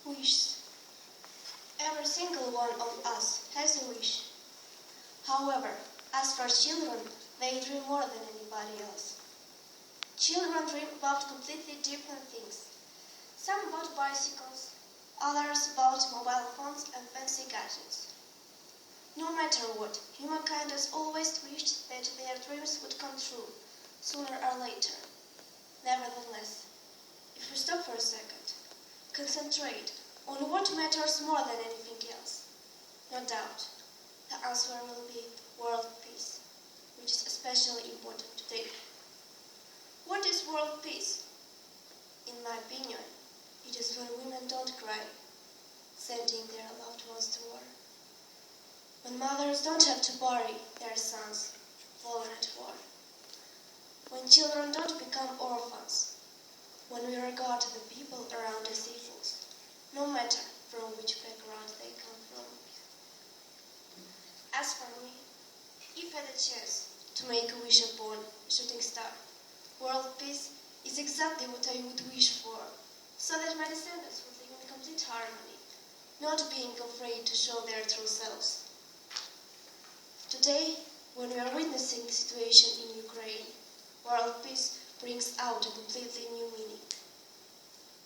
Wishes. Every single one of us has a wish. However, as for children, they dream more than anybody else. Children dream about completely different things. Some about bicycles, others about mobile phones and fancy gadgets. No matter what, humankind has always wished that their dreams would come true, sooner or later. Nevertheless, if we stop for a second, concentrate on what matters more than anything else, no doubt, the answer will be world peace, which is especially important today. What is world peace? In my opinion, it is when women don't cry, sending their loved ones to war. When mothers don't have to bury their sons fallen at war. When children don't become orphans. When we regard the people around us equals, no matter from which background they come from. As for me, if I had a chance to make a wish upon a shooting star, world peace is exactly what I would wish for, so that my descendants would live in complete harmony, not being afraid to show their true selves. Today, when we are witnessing the situation in Ukraine, world peace brings out a completely new meaning.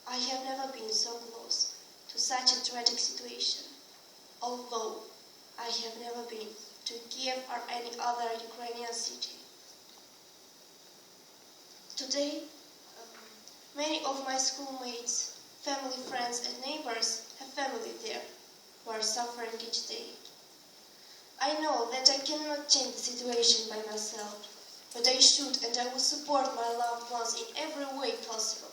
I have never been so close to such a tragic situation, although I have never been to Kiev or any other Ukrainian city. Today, many of my schoolmates, family friends and neighbors have family there who are suffering each day. I know that I cannot change the situation by myself, but I should and I will support my loved ones in every way possible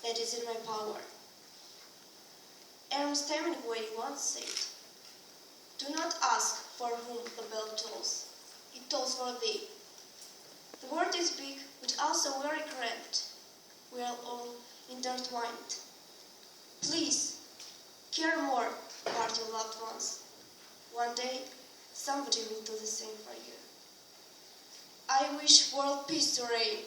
that is in my power. Ernest Hemingway once said, "Do not ask for whom the bell tolls, it tolls for thee." The world is big, but also very cramped. We are all intertwined. Please, care more about your loved ones. One day, somebody will do the same for you. I wish world peace to reign.